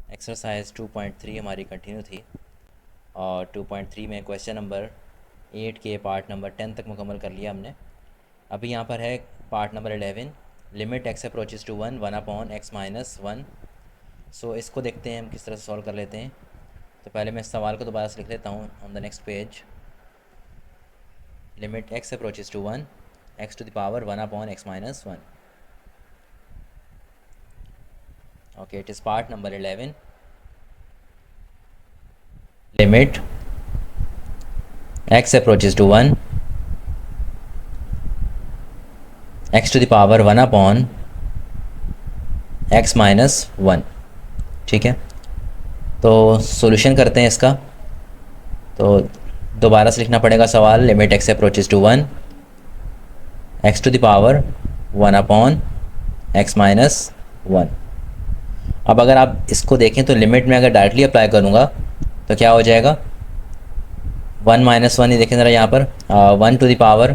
Exercise 2.3 हमारी continue थी और 2.3 में क्वेश्चन नंबर 8 के पार्ट नंबर 10 तक मुकम्मल कर लिया हमने। अभी यहाँ पर है part number 11, limit x approaches to 1 so इसको देखते हैं हम किस तरह से सॉल्व कर लेते हैं। तो पहले मैं इस सवाल को दोबारा से लिख लेता हूँ on the next page. Limit x approaches to 1 x to the power 1/(x-1). Okay, it is part number 11। Limit x approaches to 1 x to the power 1/(x-1). ठीक है, तो सॉल्यूशन करते हैं इसका। तो दोबारा से लिखना पड़ेगा सवाल। Limit x approaches to 1 x to the power 1/(x-1). अब अगर आप इसको देखें तो लिमिट में अगर डायरेक्टली अप्लाई करूँगा तो क्या हो जाएगा, 1 - 1 ही देखें ज़रा यहाँ पर, 1 to the power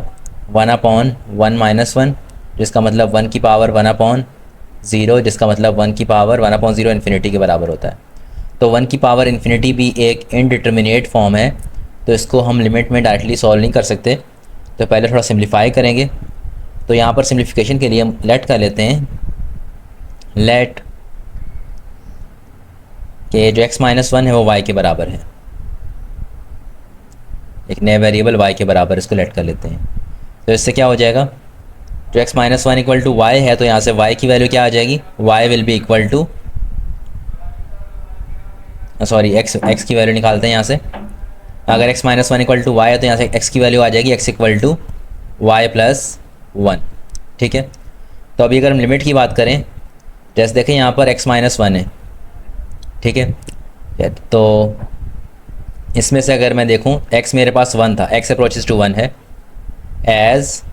1/(1 - 1), जिसका मतलब 1 की पावर 1/0, जिसका मतलब 1 की पावर 1/0 इन्फिनिटी के बराबर होता है। तो 1 की पावर इन्फिनिटी भी एक इनडिटर्मिनेट फॉर्म है, तो इसको हम लिमिट में डायरेक्टली सॉल्व नहीं कर सकते। तो पहले थोड़ा सिम्प्लीफाई करेंगे। तो यहाँ पर सिम्प्लीफिकेशन के लिए हम लेट कर लेते हैं, लेट कि जो x-1 है वो y के बराबर है, एक नए वेरिएबल y के बराबर, इसको लेट कर लेते हैं। तो इससे क्या हो जाएगा, जो x-1 इक्वल टू y है, तो यहाँ से y की वैल्यू क्या आ जाएगी, y will be equal to, sorry x की वैल्यू निकालते हैं यहाँ से। अगर x-1 इक्वल टू y है तो यहाँ से x की वैल्यू आ जाएगी x equal to y plus 1। ठीक है, तो अभी अगर हम लिमिट की बात करें, जैसे देखें यहाँ पर x-1 है, ठीक है, तो इसमें से अगर मैं देखूँ x मेरे पास 1 था, x अप्रोचेज टू 1 है, एज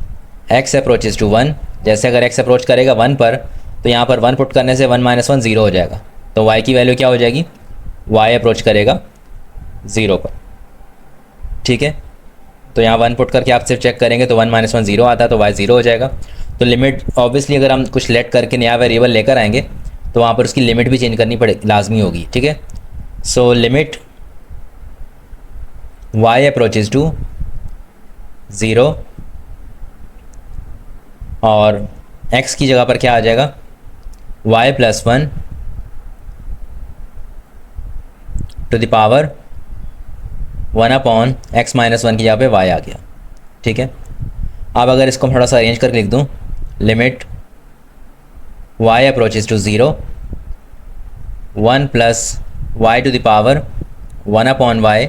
x अप्रोचेज टू 1, जैसे अगर x अप्रोच करेगा 1 पर, तो यहाँ पर 1 पुट करने से 1 - 1 0 हो जाएगा। तो y की वैल्यू क्या हो जाएगी, y अप्रोच करेगा 0 पर। ठीक है, तो यहाँ 1 पुट करके आप सिर्फ चेक करेंगे तो 1 - 1 0 आता है, तो y 0 हो जाएगा। तो लिमिट ऑब्वियसली अगर हम कुछ लेट करके नया वेरिएबल लेकर आएंगे तो वहाँ पर उसकी लिमिट भी चेंज करनी पड़े, लाजमी होगी। ठीक है, so limit y approaches to 0 और x की जगह पर क्या आ जाएगा, y plus 1 to the power 1/(x-1) की जगह पे y आ गया। ठीक है, अब अगर इसको हम थोड़ा सा अरेंज करके लिख दूँ, limit y approaches to 0 1 plus y to the power 1/y।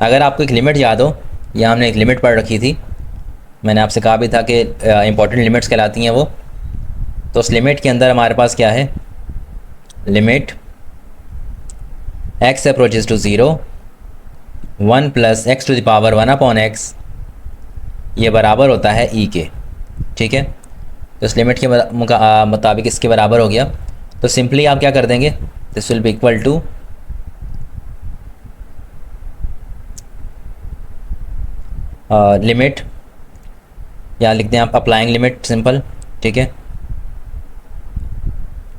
अगर आपको एक लिमिट याद हो, यहाँ हमने एक लिमिट पढ़ रखी थी, मैंने आपसे कहा भी था कि इंपॉर्टेंट लिमिट्स कहलाती हैं वो। तो उस लिमिट के अंदर हमारे पास क्या है, limit x approaches to 0 1 plus x to the power 1/x, ये बराबर होता है e के। ठीक है, तो इस लिमिट के मुताबिक इसके बराबर हो गया। तो सिंपली आप क्या कर देंगे, this will be equal to limit, या लिखते हैं आप अप्लाइंग लिमिट, सिंपल। ठीक है,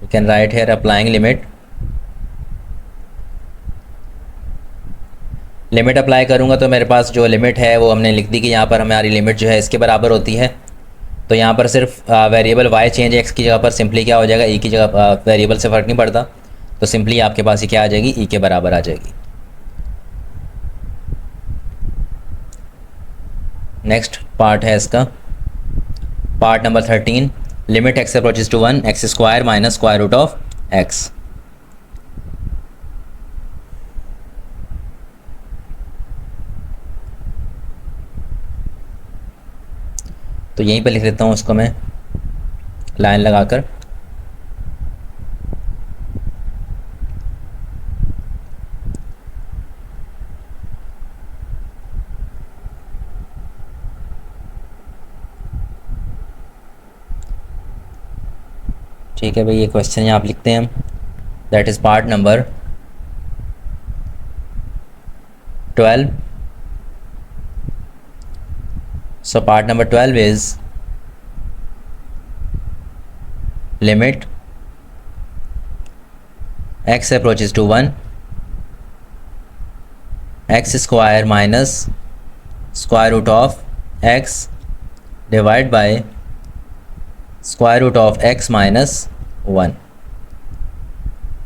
you can write here applying limit. Limit apply करूँगा तो मेरे पास जो लिमिट है वो हमने लिख दी कि यहाँ पर हमारी लिमिट जो है इसके बराबर होती है। तो यहाँ पर सिर्फ वेरिएबल y चेंज x की जगह पर सिंपली क्या हो जाएगा, e की जगह, वेरिएबल से फ़र्क नहीं पड़ता, तो सिंपली आपके पास ये क्या आ जाएगी, e के बराबर आ जाएगी। नेक्स्ट पार्ट है इसका, part number 13, limit x approaches to 1 x² minus square root of x। तो यहीं पे लिख देता हूँ उसको मैं लाइन लगाकर। ठीक है भाई, ये क्वेश्चन यहाँ आप लिखते हैं हम, that is part number 12। So part number 12 is limit x approaches to 1, x square minus square root of x divide by square root of x minus 1।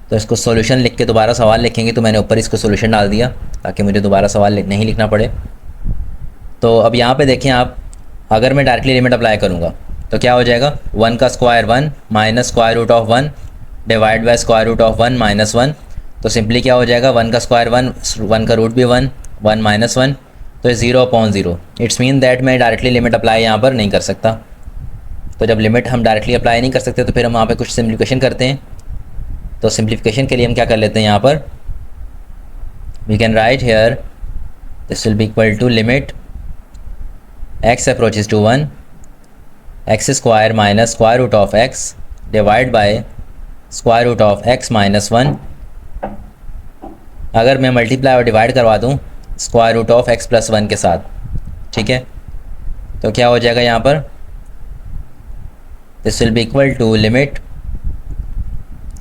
तो इसको सॉल्यूशन लिख के दोबारा सवाल लिखेंगे, तो मैंने ऊपर इसको सॉल्यूशन डाल दिया ताकि मुझे दोबारा सवाल नहीं लिखना पड़े। तो अब यहाँ पे देखें आप, अगर मैं डायरेक्टली लिमिट अप्लाई करूँगा तो क्या हो जाएगा, 1 का square 1 minus square root of 1 divide by square root of 1 minus 1। तो सिंपली क्या हो जाएगा, 1 का स्क्वायर 1, 1 का रूट भी 1, 1 माइनस 1, तो 0/0। इट्स मीन दैट मैं डायरेक्टली लिमिट अप्लाई यहाँ पर नहीं कर सकता। तो जब लिमिट हम डायरेक्टली अप्लाई नहीं कर सकते तो फिर हम वहाँ पे कुछ सिम्प्लीफिकेशन करते हैं। तो सिम्प्लीफिकेशन के लिए हम क्या कर लेते हैं, यहाँ पर we can write here this will be equal to limit x approaches to 1, x square minus square root of x divide by square root of x minus 1। अगर मैं मल्टीप्लाई और डिवाइड करवा दूँ square root of x plus 1 के साथ, ठीक है, तो क्या हो जाएगा यहाँ पर, this will be equal to limit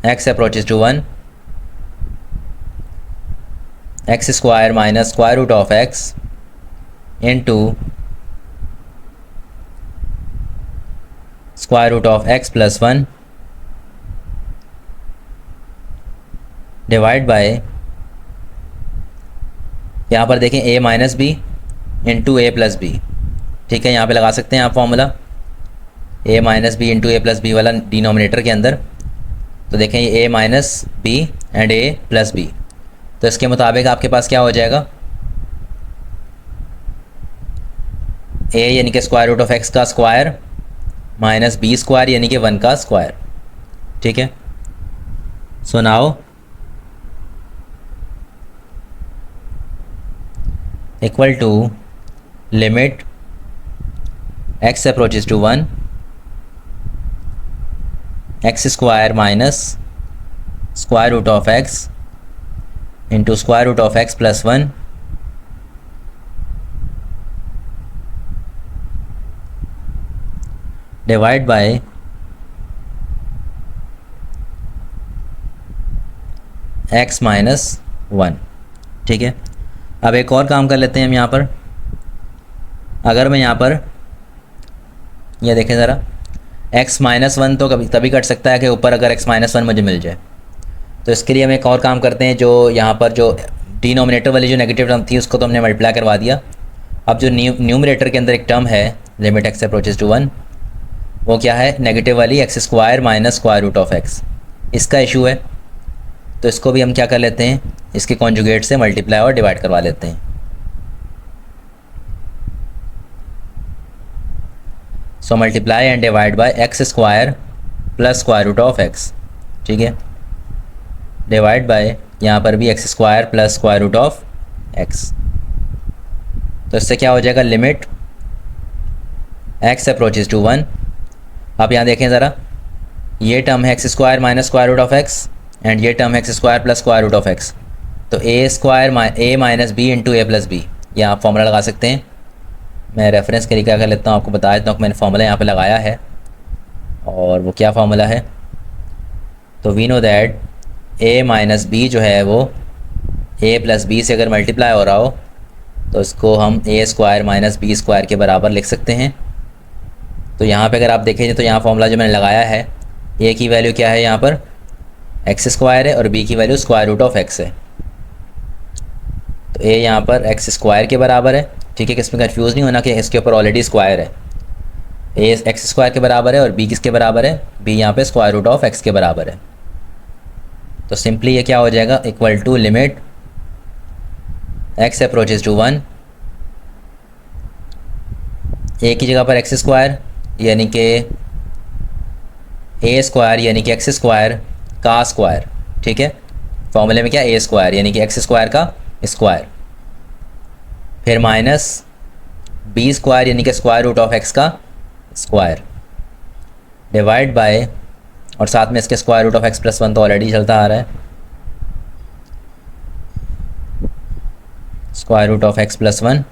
x approaches to 1, x square minus square root of x into square root of x plus 1 divide by, यहाँ पर देखें a minus b into a plus b, ठीक है, यहाँ पे लगा सकते हैं आप formula a minus b into a plus b वाला डिनोमिनेटर के अंदर। तो देखें ये a minus b and a plus b, तो इसके मुताबिक आपके पास क्या हो जाएगा, a यानी कि स्क्वायर रूट ऑफ x का स्क्वायर माइनस बी स्क्वायर यानी कि 1 का स्क्वायर, ठीक है। So now equal to limit x approaches to 1, x square minus square root of x into square root of x plus 1 divide by x minus 1, ठीक है। अब एक और काम कर लेते हैं हम यहाँ पर, अगर मैं यहाँ पर ये देखें ज़रा, x माइनस 1 तो कभी तभी कट सकता है कि ऊपर अगर x माइनस 1 मुझे मिल जाए। तो इसके लिए हम एक और काम करते हैं, जो यहाँ पर जो डिनोमिनेटर वाली जो नेगेटिव टर्म थी उसको तो हमने मल्टीप्लाई करवा दिया। अब जो न्यूमरेटर के अंदर एक टर्म है लिमिट x अप्रोचेज टू 1, वो क्या है, नेगेटिव वाली x square minus square root of x, इसका इशू है। तो इसको भी हम क्या कर लेते हैं, इसके कॉन्जुगेट से मल्टीप्लाई और डिवाइड करवा लेते हैं। So multiply and divide by x square plus square root of x, ठीक है, डिवाइड बाय यहाँ पर भी x square plus square root of x। तो इससे क्या हो जाएगा, लिमिट x अप्रोचेज टू 1। आप यहाँ देखें ज़रा, ये टर्म है x square minus square root of x and ये टर्म है x square plus square root of x। तो a square a minus b into a plus b, ये आप फॉर्मूला लगा सकते हैं। मैं रेफरेंस के लिए क्या कर लेता हूँ, आपको बता देता हूँ कि मैंने फॉर्मूला यहाँ पे लगाया है, और वो क्या फॉर्मूला है। तो we know that a minus b जो है वो a प्लस बी से अगर मल्टीप्लाई हो रहा हो तो इसको हम a square minus b square के बराबर लिख सकते हैं। तो यहाँ पे अगर आप देखें तो यहाँ फॉर्मूला जो मैंने लगाया है, a की वैल्यू क्या है यहाँ पर, एक्स स्क्वायर है, और b की value square root of x है। तो a यहाँ पर एक्स स्क्वायर के बराबर है, ठीक है, कि इसमें कन्फ्यूज़ नहीं होना कि इसके ऊपर ऑलरेडी स्क्वायर है। a एक्स स्क्वायर के बराबर है और b किसके बराबर है, b यहाँ पे स्क्वायर रूट ऑफ x के बराबर है। तो सिंपली ये क्या हो जाएगा, equal to limit x approaches to 1, a की जगह पर एक्स स्क्वायर यानी कि a स्क्वायर यानी कि एक्स स्क्वायर का स्क्वायर, ठीक है, फॉर्मूले में क्या a स्क्वायर यानी कि एक्स स्क्वायर का स्क्वायर, फिर माइनस b स्क्वायर यानी कि स्क्वायर रूट ऑफ x का स्क्वायर डिवाइड बाय, और साथ में इसके square root of x plus 1 तो ऑलरेडी चलता आ रहा है, square root of x plus 1,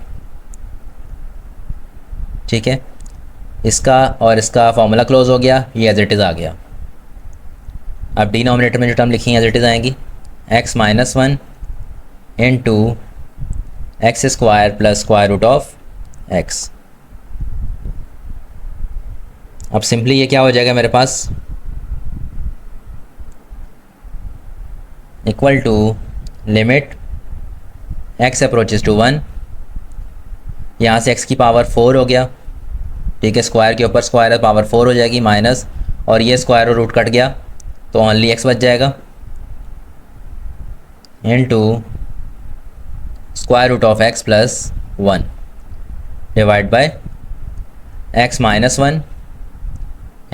ठीक है। इसका और इसका फॉर्मूला क्लोज हो गया, ये एज इट इज़ आ गया। अब डिनोमिनेटर में जो टर्म लिखी है एज इट इज़ आएंगी। X minus one into x square plus square root of x. अब सिंपली ये क्या हो जाएगा मेरे पास, equal to limit x approaches to one, यहाँ से एक्स की पावर 4 हो गया, ठीक है, स्क्वायर के ऊपर स्क्वायर है, पावर 4 हो जाएगी माइनस, और ये स्क्वायर और रूट कट गया तो ओनली एक्स बच जाएगा, into square root of x plus 1 divide by x minus 1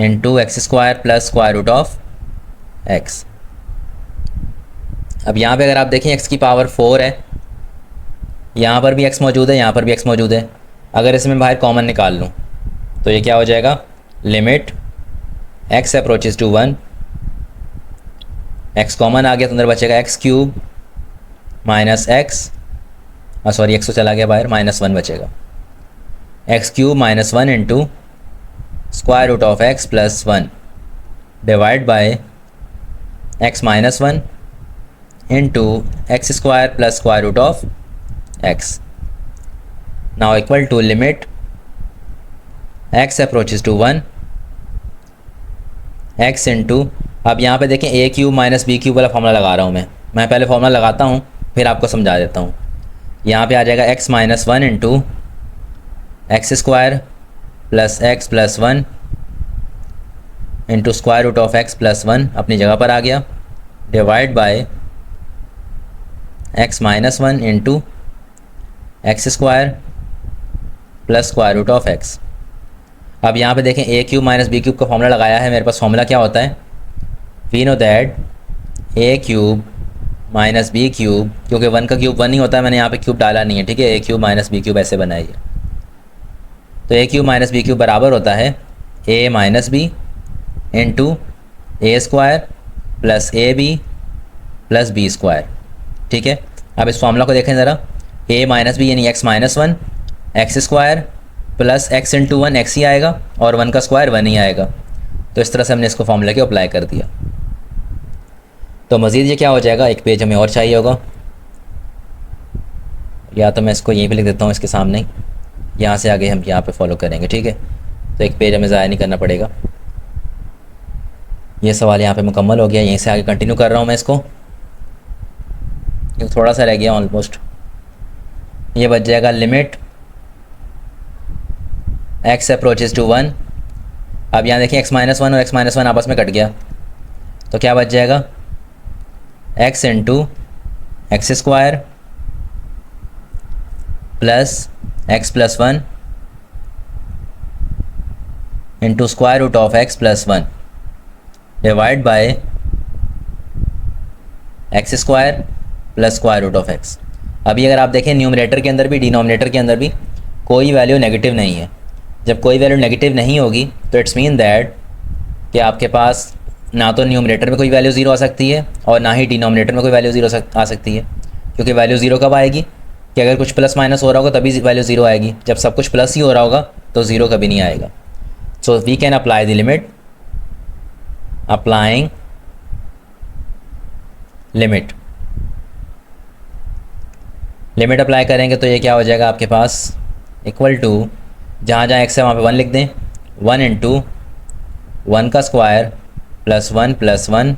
into x square plus square root of x. अब यहाँ पे अगर आप देखें एक्स की पावर 4 है, यहाँ पर भी एक्स मौजूद है, यहाँ पर भी एक्स मौजूद है। अगर इसमें बाहर कॉमन निकाल लूँ तो ये क्या हो जाएगा, limit x approaches to 1, x common आ गया तो अंदर बचेगा x cube minus x, sorry x तो चला गया बाहर, माइनस 1 बचेगा, x cube minus 1 into square root of x plus 1 divide by x minus 1 into x square plus square root of x, now equal to limit x approaches to 1 x into, अब यहाँ पे देखें a cube minus b cube वाला formula लगा रहा हूँ मैं पहले फॉर्मूला लगाता हूँ फिर आपको समझा देता हूँ। यहाँ पे आ जाएगा x minus 1 into x square plus 1 into square root of x plus 1 अपनी जगह पर आ गया, divide by x minus 1 into x square plus square root of x. अब यहाँ पे देखें a cube minus b cube का फॉर्मूला लगाया है, मेरे पास फॉर्मूला क्या होता है, we know that a cube minus b cube, क्योंकि 1 का क्यूब 1 ही होता है, मैंने यहाँ पे क्यूब डाला नहीं है, ठीक है, a cube minus b cube ऐसे बनाइए, तो a cube minus b cube बराबर होता है a minus b into a square plus a b plus b square, ठीक है। अब इस फॉर्मूला को देखें ज़रा, ए माइनस बी यानी x minus 1, x square plus x into 1 x ही आएगा और 1 का स्क्वायर 1 ही आएगा, तो इस तरह से हमने इसको फॉर्मूला के अप्लाई कर दिया। तो मज़ीद ये क्या हो जाएगा, एक पेज हमें और चाहिए होगा, या तो मैं इसको यहीं पे लिख देता हूँ इसके सामने ही, यहाँ से आगे हम यहाँ पे फॉलो करेंगे, ठीक है, तो एक पेज हमें ज़ाया नहीं करना पड़ेगा। ये सवाल यहाँ पे मुकम्मल हो गया, यहीं से आगे कंटिन्यू कर रहा हूँ मैं इसको, क्योंकि थोड़ा सा रह गया ऑलमोस्ट। ये बच जाएगा लिमिट एक्स अप्रोचेज टू 1, अब यहाँ देखिए एक्स माइनस 1 और एक्स माइनस 1 आपस में कट गया, तो क्या बच जाएगा, x into x square plus x plus 1 into square root of x plus 1 divide by x square plus square root of x. अभी अगर आप देखें न्यूमरेटर के अंदर भी डिनोमिनेटर के अंदर भी कोई वैल्यू नेगेटिव नहीं है। जब कोई वैल्यू नेगेटिव नहीं होगी तो इट्स मीन दैट कि आपके पास ना तो न्यूमरेटर में कोई वैल्यू ज़ीरो आ सकती है और ना ही डिनोमिनेटर में कोई वैल्यू ज़ीरो आ सकती है, क्योंकि वैल्यू ज़ीरो कब आएगी कि अगर कुछ प्लस माइनस हो रहा होगा तभी वैल्यू ज़ीरो आएगी, जब सब कुछ प्लस ही हो रहा होगा तो ज़ीरो कभी नहीं आएगा। So we can apply the limit, applying limit, limit apply करेंगे तो ये क्या हो जाएगा आपके पास, इक्वल टू जहाँ जहाँ एक्स है वहाँ पे 1 लिख दें, 1 इंटू 1 का square plus 1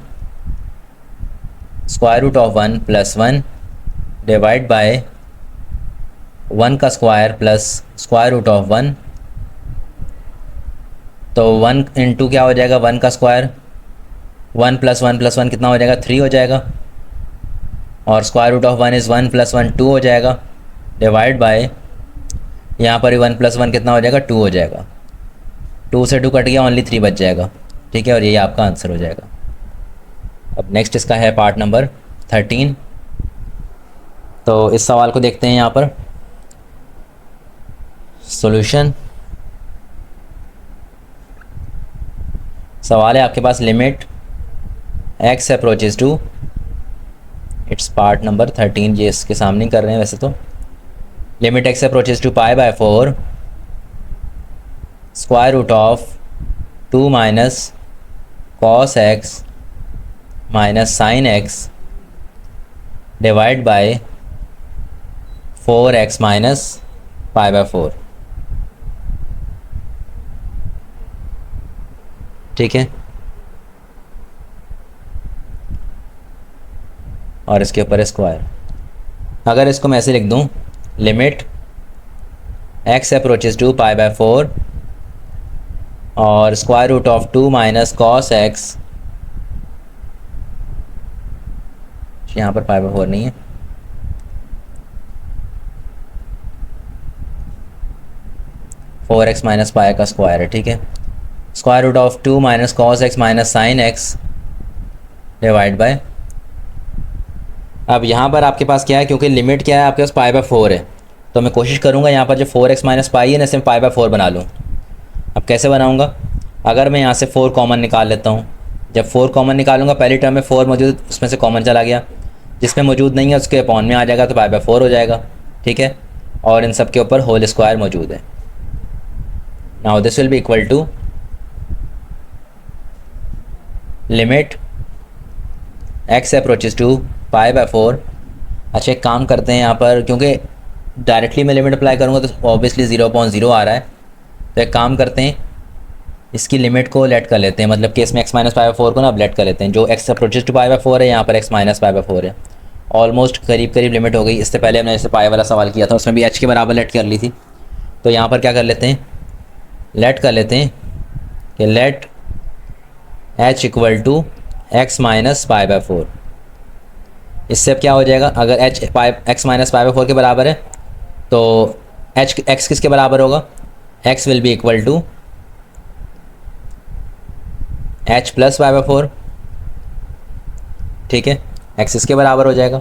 square root of 1 plus 1 divide by 1 का square plus square root of 1, तो 1 इंटू क्या हो जाएगा 1 का स्क्वायर, 1 प्लस 1 कितना हो जाएगा 3 हो जाएगा, और square root of 1 is 1 plus 1 2 हो जाएगा, डिवाइड बाय यहाँ पर 1 प्लस 1 कितना हो जाएगा 2 हो जाएगा, 2 से 2 कट गया, ओनली 3 बच जाएगा, ठीक है, और यही आपका आंसर हो जाएगा। अब नेक्स्ट इसका है पार्ट नंबर 13, तो इस सवाल को देखते हैं यहाँ पर सॉल्यूशन। सवाल है आपके पास limit x approaches to, it's part number 13, ये इसके सामने कर रहे हैं वैसे तो, limit x approaches to pi by 4 square root of 2 minus cos x minus sine x divide by 4x minus pi by 4। ठीक है, और इसके ऊपर स्क्वायर। अगर इसको मैं ऐसे लिख दूं, limit x approaches to pi by 4 और square root of 2 minus cos x, यहाँ पर पाई बाय 4 नहीं है, फोर एक्स माइनस पाई का स्क्वायर है। ठीक है, square root of 2 minus cos x minus sine x divide by, अब यहाँ पर आपके पास क्या है, क्योंकि लिमिट क्या है आपके पास पाई बाय 4 है, तो मैं कोशिश करूँगा यहाँ पर जो 4x माइनस पाई है ना, इसे मैं पाई बाय 4 बना लूँ। अब कैसे बनाऊँगा, अगर मैं यहाँ से 4 कॉमन निकाल लेता हूँ, जब 4 कॉमन निकालूंगा पहली टर्म में 4 मौजूद, उसमें से कॉमन चला गया, जिसमें मौजूद नहीं है उसके अपॉन में आ जाएगा, तो पाई बाय 4 हो जाएगा। ठीक है, और इन सब के ऊपर होल स्क्वायर मौजूद है। Now this will be equal to limit x approaches to pi by 4। अच्छा, एक काम करते हैं यहाँ पर, क्योंकि डायरेक्टली मैं लिमिट अप्लाई करूँगा तो ऑब्वियसली 0/0 आ रहा है, तो एक काम करते हैं, इसकी लिमिट को लेट कर लेते हैं, मतलब कि इसमें x माइनस पाई बाय 4 को ना अब लेट कर लेते हैं। जो x approaches to pi by 4 है, यहाँ पर x माइनस पाई बाय 4 है। ऑलमोस्ट करीब करीब लिमिट हो गई। इससे पहले हमने जैसे पाई वाला सवाल किया था, उसमें भी h के बराबर लेट कर ली थी। तो यहाँ पर क्या कर लेते हैं, लेट कर लेते हैं कि let h equal to x minus pi by 4। इससे अब क्या हो जाएगा, अगर x माइनस पाई बाय 4 के बराबर है तो x किसके बराबर होगा, x will be equal to h plus pi by 4। ठीक है, x इसके बराबर हो जाएगा।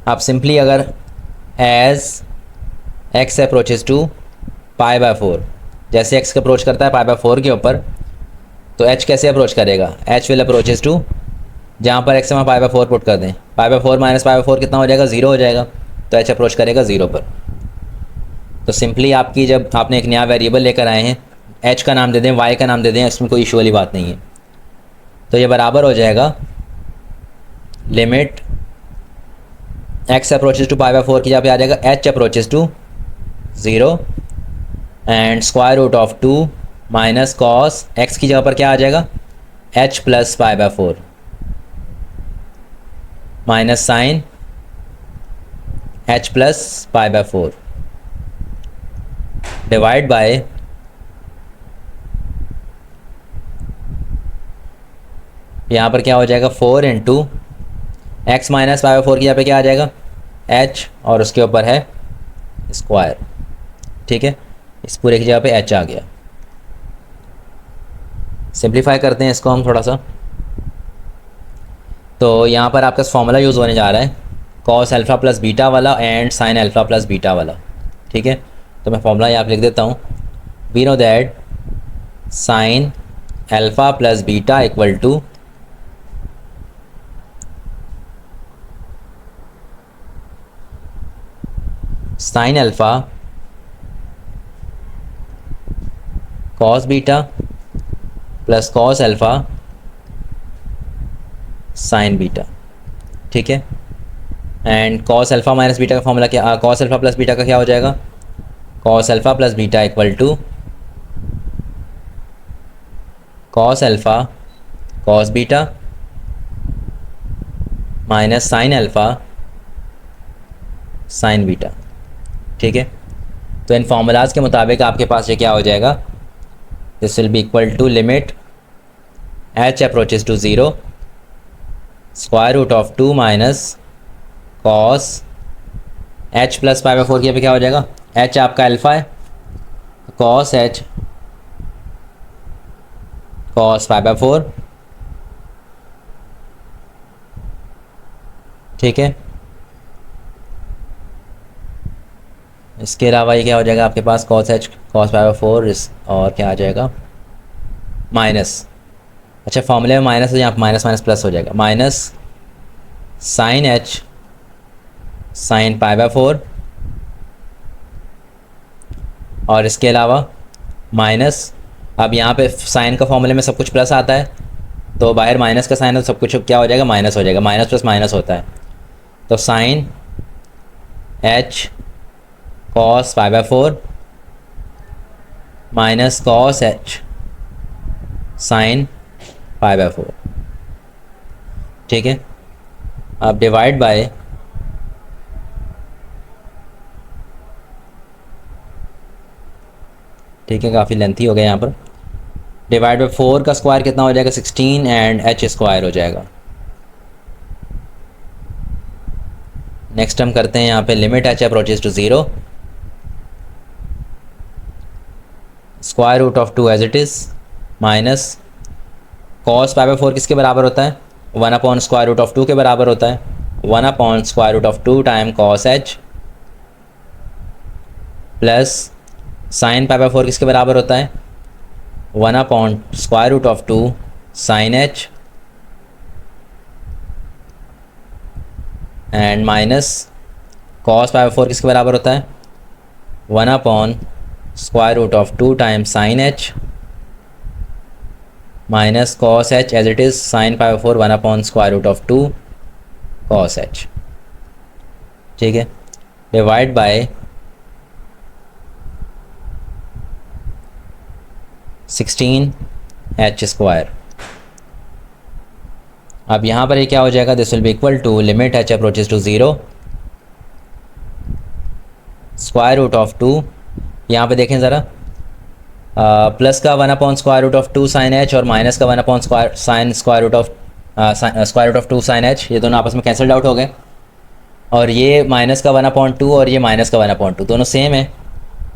आप सिंपली अगर as x approaches to pi by 4, जैसे x अप्रोच करता है पाई बाय 4 के ऊपर, तो h कैसे अप्रोच करेगा, h विल अप्रोचेज टू, जहाँ पर x से वहाँ पाई बाय 4 पुट कर दें, पाई बाय 4 माइनस पाई बाय 4 कितना हो जाएगा, 0 हो जाएगा, तो h अप्रोच करेगा 0 पर। तो सिंपली आपकी, जब आपने एक नया वेरिएबल लेकर आए हैं, h का नाम दे दें, y का नाम दे दें, इसमें कोई इशू वाली बात नहीं है। तो ये बराबर हो जाएगा limit x approaches to pi by 4 की जगह पे आ जाएगा h approaches to 0 and square root of 2 minus cos x की जगह पर क्या आ जाएगा, h plus pi by 4 minus sine h plus pi by 4 divide by यहाँ पर क्या हो जाएगा, 4 into x minus pi by 4 की जगह पे क्या आ जाएगा, h, और उसके ऊपर है स्क्वायर। ठीक है, इस पूरे की जगह पे h आ गया। सिंप्लीफाई करते हैं इसको हम थोड़ा सा, तो यहाँ पर आपका फॉर्मूला यूज़ होने जा रहा है कॉस अल्फ़ा प्लस बीटा वाला and sign alpha plus beta वाला। ठीक है, तो मैं फॉर्मूला यहाँ पर लिख देता हूँ, we know that sine alpha plus beta equal to sine alpha cos beta plus cos alpha sine beta. ठीक है, and cos alpha minus beta का फॉर्मूला क्या, कॉस अल्फ़ा प्लस बीटा का क्या हो जाएगा, cos alpha plus beta equal to cos alpha cos beta minus sine alpha sine beta. ठीक है, तो इन फार्मूलाज के मुताबिक आपके पास ये क्या हो जाएगा, this will be equal to limit h approaches to 0 square root of 2 minus cos h plus pi by 4 की पे क्या हो जाएगा, h आपका अल्फ़ा है, cos h cos pi by 4। ठीक है, इसके अलावा ये क्या हो जाएगा आपके पास, cos h cos pi by 4 और क्या आ जाएगा माइनस, अच्छा फॉर्मूले में माइनस है, यहाँ पर माइनस माइनस प्लस हो जाएगा, minus sine h sine pi by 4 और इसके अलावा माइनस, अब यहाँ पे साइन का फॉर्मूले में सब कुछ प्लस आता है, तो बाहर माइनस का साइन है तो सब कुछ क्या हो जाएगा, माइनस हो जाएगा, माइनस प्लस माइनस होता है। तो sine h cos pi by 4 minus cos h sine pi by 4, ठीक है। अब डिवाइड बाय ठीक है, काफ़ी लेंथी हो गया यहाँ पर। डिवाइड बाय 4 का स्क्वायर कितना हो जाएगा, 16 एंड एच स्क्वायर हो जाएगा। नेक्स्ट हम करते हैं यहाँ पे limit h approaches to 0, square root of 2 as it is minus cos pi by 4 किसके बराबर होता है, 1 अपॉन स्क्वायर रूट ऑफ 2 के बराबर होता है, 1 upon square root of 2 time cos h plus sine pi by 4 किसके बराबर होता है, 1 upon square root of 2 sine h and minus cos pi by 4 किसके बराबर होता है, 1 upon square root of 2 time sine h minus cos h as it is sine pi by 4 1 upon square root of 2 cos h, ठीक है। Divide by 16 h square. अब यहाँ पर ये क्या हो जाएगा, this will be equal to limit h approaches to 0 square root of 2, यहाँ पे देखें ज़रा, प्लस का 1 upon square root of 2 sine h और माइनस का 1 upon square root of 2 sine h, ये दोनों आपस में कैंसल्ड आउट हो गए। और ये माइनस का 1 अपॉन 2 और ये माइनस का 1 अपॉन 2 दोनों सेम है,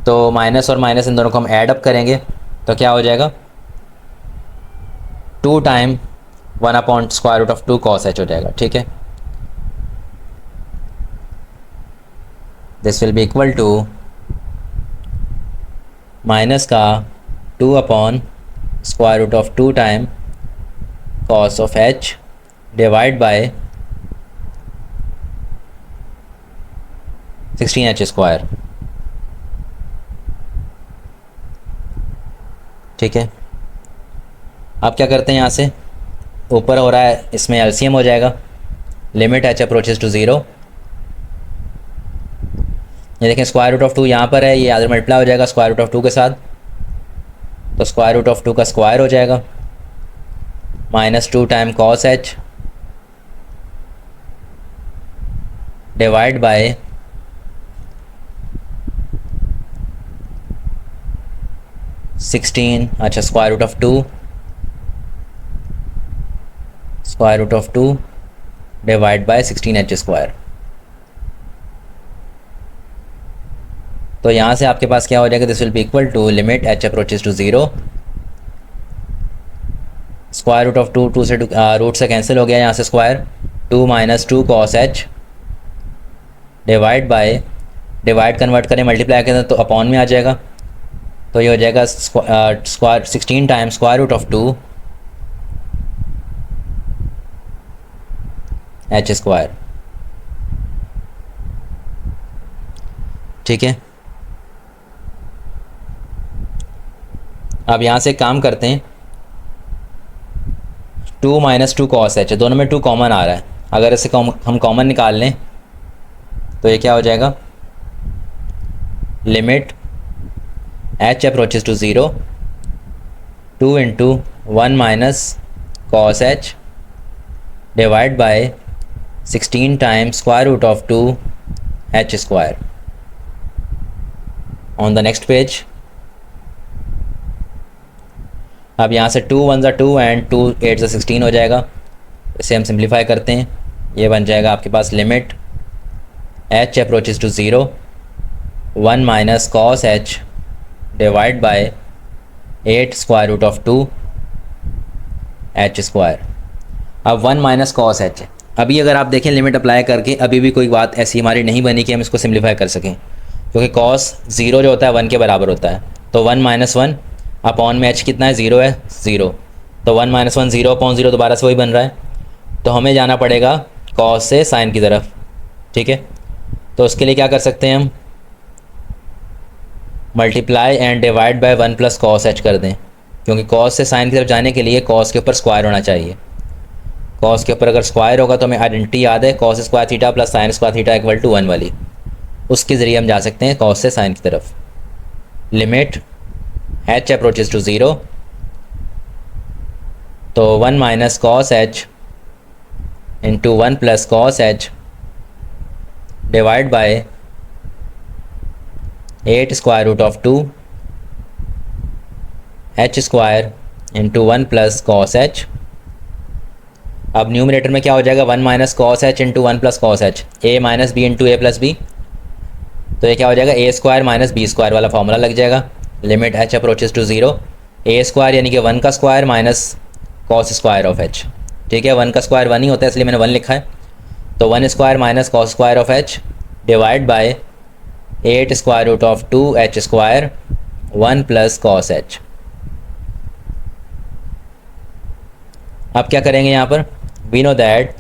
तो माइनस और माइनस इन दोनों को हम ऐड अप करेंगे तो क्या हो जाएगा, 2 time 1 upon square root of 2 cos h हो जाएगा, ठीक है। This will be equal to minus का 2 upon square root of 2 time cos of h divide by 16 h square, ठीक है। अब क्या करते हैं, यहाँ से ऊपर हो रहा है इसमें एलसीएम हो जाएगा, लिमिट एच अप्रोचेज टू 0, ये देखें स्क्वायर रूट ऑफ 2 यहाँ पर है, ये आगे मल्टीप्लाई हो जाएगा स्क्वायर रूट ऑफ 2 के साथ, तो स्क्वायर रूट ऑफ 2 का स्क्वायर हो जाएगा minus 2 time cos h divide by 16, अच्छा square root of 2 divide by 16 h square. तो यहाँ से आपके पास क्या हो जाएगा, this will be equal to limit h approaches to 0 square root of 2 से रूट से कैंसिल हो गया, यहाँ से square 2 minus 2 cos h divide by, divide convert करें मल्टीप्लाई करें तो अपॉन में आ जाएगा, तो ये हो जाएगा square 16 time square root of 2 h square, ठीक है। अब यहाँ से काम करते हैं, 2 माइनस 2 कॉस एच, दोनों में 2 कॉमन आ रहा है, अगर इसे हम कॉमन निकाल लें तो ये क्या हो जाएगा, limit h approaches to 0 2 into 1 minus cos h divide by 16 times square root of 2 h square. On the next page, अब यहाँ से 2 1 ज़ा 2 एंड 2 8 ज़ा 16 हो जाएगा, इसे हम सिंप्लीफाई करते हैं, ये बन जाएगा आपके पास limit h approaches to 0 1 minus cos h divide by 8 square root of 2 h square. अब 1 माइनस कॉस एच, अभी अगर आप देखें लिमिट अप्लाई करके अभी भी कोई बात ऐसी हमारी नहीं बनी कि हम इसको सिंप्लीफाई कर सकें, क्योंकि कॉस 0 जो होता है 1 के बराबर होता है, तो 1 माइनस 1 अपॉन में एच कितना है, 0 है, 0, तो 1 माइनस 1 0 अपॉन 0 दोबारा से वही बन रहा है, तो हमें जाना पड़ेगा कॉस से साइन की तरफ, ठीक है। तो उसके लिए क्या कर सकते हैं, हम multiply and divide by 1 plus cos H कर दें, क्योंकि कॉस से साइन की तरफ जाने के लिए कॉस के ऊपर स्क्वायर होना चाहिए। कॉस के ऊपर अगर स्क्वायर होगा तो हमें आइडेंटिटी याद है, cos square theta plus sine square theta equal to 1 वाली, उसके ज़रिए हम जा सकते हैं कॉस से साइन की तरफ। लिमिट h अप्रोचेज टू 0, तो 1 minus cos h into 1 plus cos h divide by 8 square root of 2 h square into 1 plus cos h। अब न्यूमरेटर में क्या हो जाएगा, 1 minus cos h into 1 plus cos h, a minus b into a plus b, तो ये क्या हो जाएगा, a square minus b square वाला फॉर्मूला लग जाएगा। Limit h approaches to 0, a square यानी कि 1 का square minus cos square of h, ठीक है, 1 का स्क्वायर 1 ही होता है इसलिए मैंने 1 लिखा है, तो 1 square minus cos square of h divide by 8 square root of 2 h square 1 plus cos h। अब क्या करेंगे यहाँ पर, we know that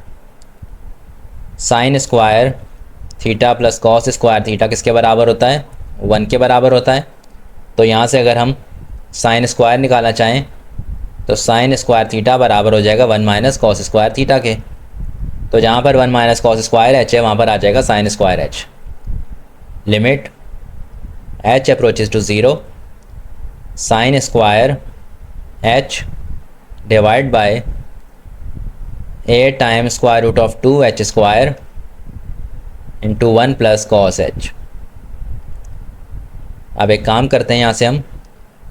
sine square theta plus cos square theta किसके बराबर होता है, 1 के बराबर होता है। तो यहाँ से अगर हम साइन स्क्वायर निकालना चाहें तो साइन स्क्वायर थीटा बराबर हो जाएगा 1 माइनस कॉस स्क्वायर थीटा के, तो जहाँ पर 1 माइनस कॉस स्क्वायर एच है वहाँ पर आ जाएगा sine square h. Limit h approaches to 0, sine square h divide by 8 times square root of 2 h square into 1 plus cos h। अब एक काम करते हैं, यहाँ से हम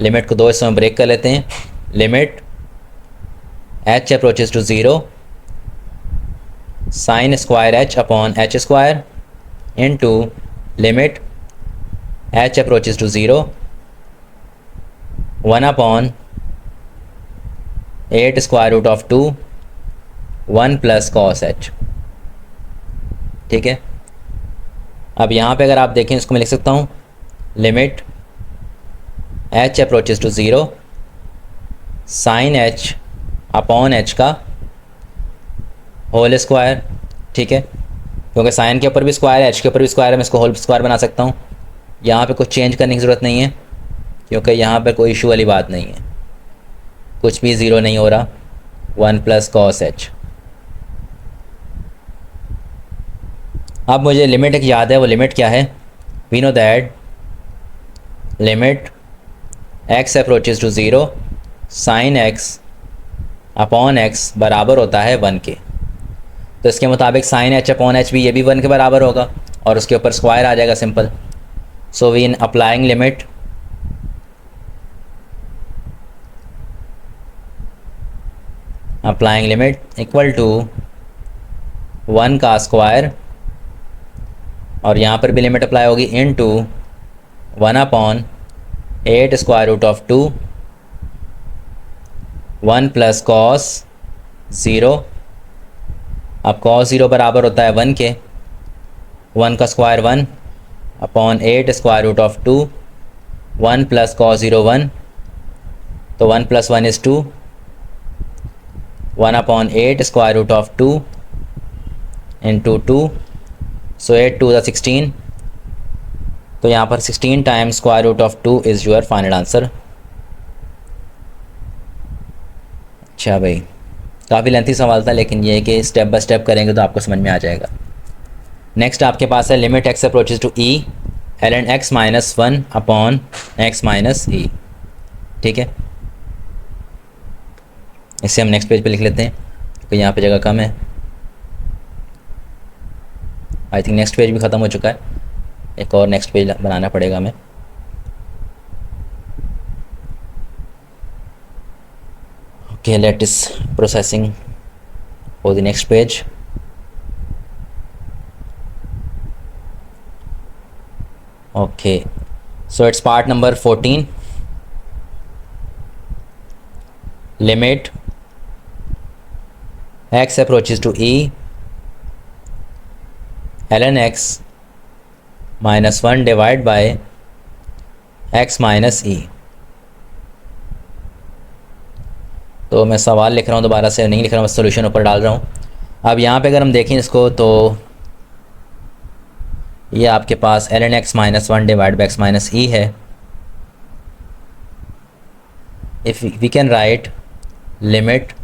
लिमिट को 2 हिस्सों में ब्रेक कर लेते हैं। Limit h approaches to 0, sine square h upon h square into limit h approaches to 0, 1 upon 8 square root of 2 1 plus cos h, ठीक है। अब यहाँ पे अगर आप देखें इसको मैं लिख सकता हूँ, limit h approaches to 0, sine h upon h का होल स्क्वायर, ठीक है, क्योंकि साइन के ऊपर भी स्क्वायर है, h के ऊपर भी स्क्वायर है, मैं इसको होल स्क्वायर बना सकता हूँ। यहाँ पे कुछ चेंज करने की ज़रूरत नहीं है क्योंकि यहाँ पर कोई इशू वाली बात नहीं है, कुछ भी ज़ीरो नहीं हो रहा, 1 प्लस कॉस h। अब मुझे लिमिट एक याद है, वो लिमिट क्या है, we know that limit x approaches to 0, sine x upon x बराबर होता है 1 के, तो इसके मुताबिक साइन h अपॉन h भी ये भी 1 के बराबर होगा और उसके ऊपर स्क्वायर आ जाएगा simple. So we in applying limit equal to 1 का स्क्वायर, और यहाँ पर भी लिमिट अप्लाई होगी into 1 upon 8 square root of 2 1 plus cos 0। अब कॉस 0 बराबर होता है 1 के, 1 का square 1 upon 8 square root of 2 1 plus cos 0 1, तो 1 plus 1 is 2, 1 upon 8 square root of 2 into 2, so 8 2 16, तो यहाँ पर 16 times square root of 2 is your final answer. अच्छा भाई, काफ़ी लेंथी सवाल था लेकिन ये है कि स्टेप बाय स्टेप करेंगे तो आपको समझ में आ जाएगा। नेक्स्ट आपके पास है limit x approaches to e ln x minus 1 upon x minus e, ठीक है। इसे हम नेक्स्ट पेज पे लिख लेते हैं क्योंकि यहाँ पे जगह कम है। आई थिंक नेक्स्ट पेज भी ख़त्म हो चुका है, एक और नेक्स्ट पेज बनाना पड़ेगा हमें। Okay, let is processing for the next page. Okay, so it's part number 14। Limit x approaches to e ln x minus 1 divide by x minus e। तो मैं सवाल लिख रहा हूँ, दोबारा से नहीं लिख रहा हूँ, बस सोल्यूशन ऊपर डाल रहा हूँ। अब यहाँ पे अगर हम देखें इसको तो ये आपके पास ln x minus 1 divide by x minus e है। if we can write limit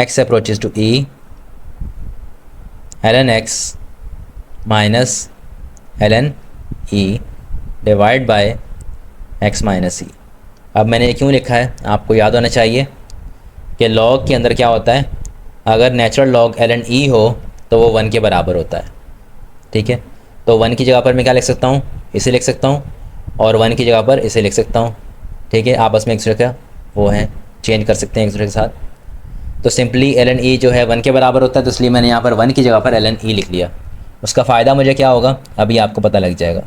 x approaches to e ln x minus ln e divide by x minus e. अब मैंने ये क्यों लिखा है आपको याद होना चाहिए कि log के अंदर क्या होता है, अगर नेचुरल log ln e हो तो वो 1 के बराबर होता है। ठीक है, तो 1 की जगह पर मैं क्या लिख सकता हूँ, इसे लिख सकता हूँ, और 1 की जगह पर इसे लिख सकता हूँ। ठीक है, आपस में एक दूसरे का वो है, चेंज कर सकते हैं एक दूसरे के साथ। तो सिंपली ln e जो है 1 के बराबर होता है, तो इसलिए मैंने यहाँ पर 1 की जगह पर ln e लिख लिया। उसका फ़ायदा मुझे क्या होगा अभी आपको पता लग जाएगा,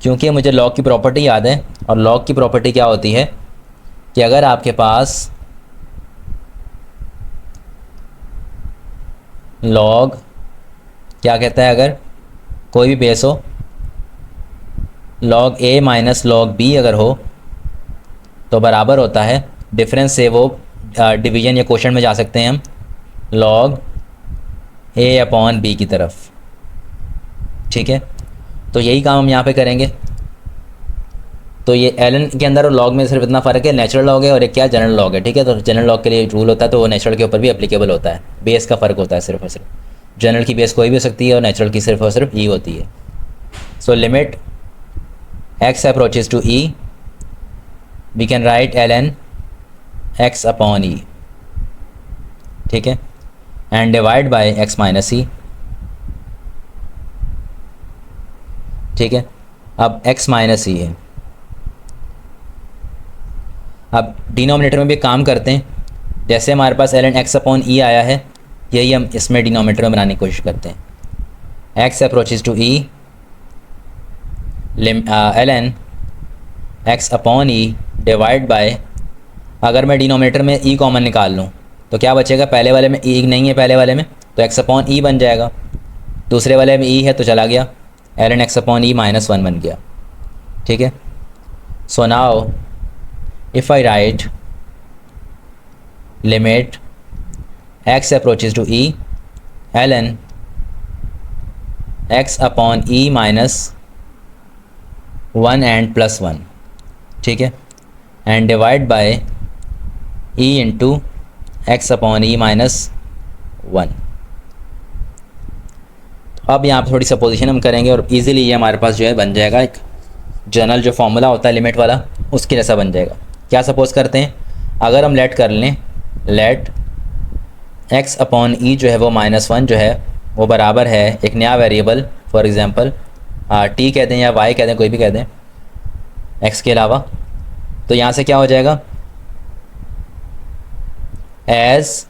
क्योंकि मुझे लॉग की प्रॉपर्टी याद है। और लॉग की प्रॉपर्टी क्या होती है कि अगर आपके पास लॉग क्या कहता है, अगर कोई भी बेस हो, log a minus log b अगर हो तो बराबर होता है, डिफरेंस से वो डिवीजन या क्वोशंट में जा सकते हैं हम, लॉग a अपॉन b की तरफ। ठीक है, तो यही काम हम यहाँ पे करेंगे। तो ये ln के अंदर और लॉग में सिर्फ इतना फ़र्क है, नेचुरल लॉग है और एक क्या जनरल लॉग है। ठीक है, तो जनरल लॉग के लिए रूल होता है तो वो नेचुरल के ऊपर भी एप्लीकेबल होता है, बेस का फ़र्क होता है सिर्फ और सिर्फ। जनरल की बेस कोई भी हो सकती है और नेचुरल की सिर्फ और सिर्फ ई होती है। So limit x approaches to e we can write ln x upon e। ठीक है, and divide by x minus e. ठीक है, अब x माइनस ई है। अब डिनोमिनेटर में भी काम करते हैं, जैसे हमारे पास ln x अपॉन ई आया है, यही हम इसमें डिनोमिनेटर में बनाने की कोशिश करते हैं। x approaches to e ln x upon e divide by, अगर मैं डिनोमिनेटर में e कॉमन निकाल लूँ तो क्या बचेगा, पहले वाले में e नहीं है, पहले वाले में तो x अपॉन ई बन जाएगा, दूसरे वाले में e है तो चला गया, ln x upon E minus 1 बन गया। ठीक है, so now if I write limit x approaches to e ln x upon e minus 1 and plus 1, ठीक है, and divide by e into x upon e minus 1। अब यहाँ पर थोड़ी सपोजिशन हम करेंगे और इजीली ये हमारे पास जो है बन जाएगा, एक जनरल जो फॉर्मूला होता है लिमिट वाला उसके जैसा बन जाएगा। क्या सपोज करते हैं, अगर हम लेट कर लें, लेट x अपॉन ई जो है वो -1 जो है वो बराबर है एक नया वेरिएबल, फॉर एग्जांपल t कह दें या y कह दें, कोई भी कह दें x के अलावा। तो यहाँ से क्या हो जाएगा, as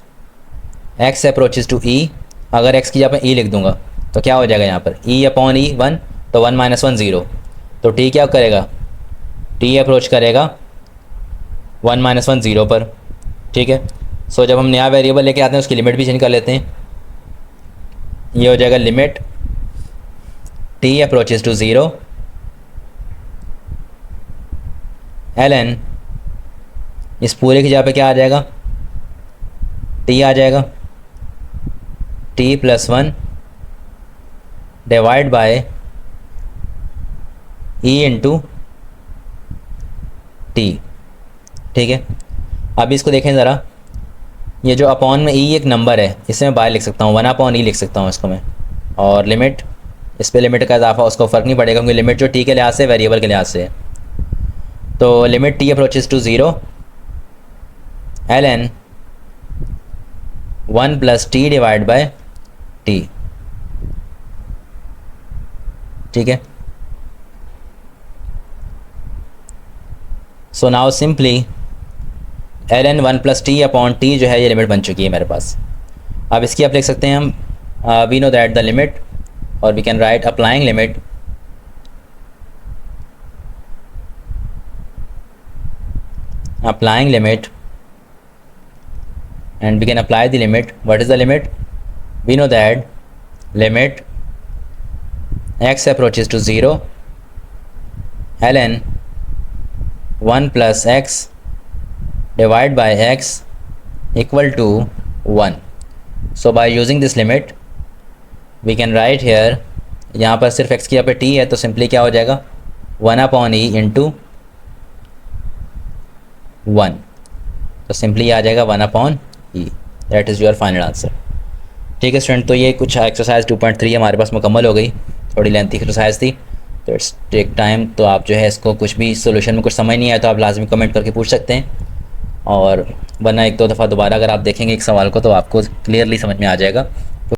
x approaches to e, अगर x की जगह पर e लिख दूंगा तो क्या हो जाएगा यहाँ पर e अपॉन ई 1, तो 1 - 1 0, तो t क्या करेगा, t अप्रोच करेगा 1 - 1 0 पर। ठीक है, सो जब हम नया वेरिएबल लेके आते हैं उसकी लिमिट भी चेंज कर लेते हैं। ये हो जाएगा limit t approaches to 0 ln, इस पूरे की जगह पे क्या आ जाएगा, t आ जाएगा, t + 1 divide bye e into t। ठीक है, अब इसको देखें ज़रा, ये जो अपॉन में e एक नंबर है, इसे मैं बाय लिख सकता हूँ, 1 अपॉन e लिख सकता हूँ इसको मैं, और लिमिट, इस पे लिमिट का इजाफा उसको फ़र्क नहीं पड़ेगा क्योंकि लिमिट जो t के लिहाज से वेरिएबल के लिहाज से है। तो limit t approaches to 0 ln 1 + t divide by t। ठीक है, so now simply ln 1 + t upon t जो है ये लिमिट बन चुकी है मेरे पास। अब इसकी आप लिख सकते हैं हम, we know that the limit, और we can write applying limit and we can apply the limit. What is the limit? We know that limit x approaches to 0 ln 1 + x divided by x equal to 1. So by using this limit we can write here, यहाँ पर सिर्फ x की यहाँ पे t है तो simply क्या हो जाएगा 1 अपॉन e इंटू 1, तो सिंपली आ जाएगा 1/e। That is your final answer. ठीक है स्टूडेंट, तो ये कुछ एक्सरसाइज 2.3 हमारे पास मुकम्मल हो गई। थोड़ी लेंथी एक्सरसाइज थी, तो इट्स टेक टाइम। तो आप जो है इसको कुछ भी सोल्यूशन में कुछ समझ नहीं आया तो आप लाजमी कमेंट करके पूछ सकते हैं, और वरना एक दो दफ़ा दोबारा अगर आप देखेंगे एक सवाल को तो आपको क्लियरली समझ में आ जाएगा।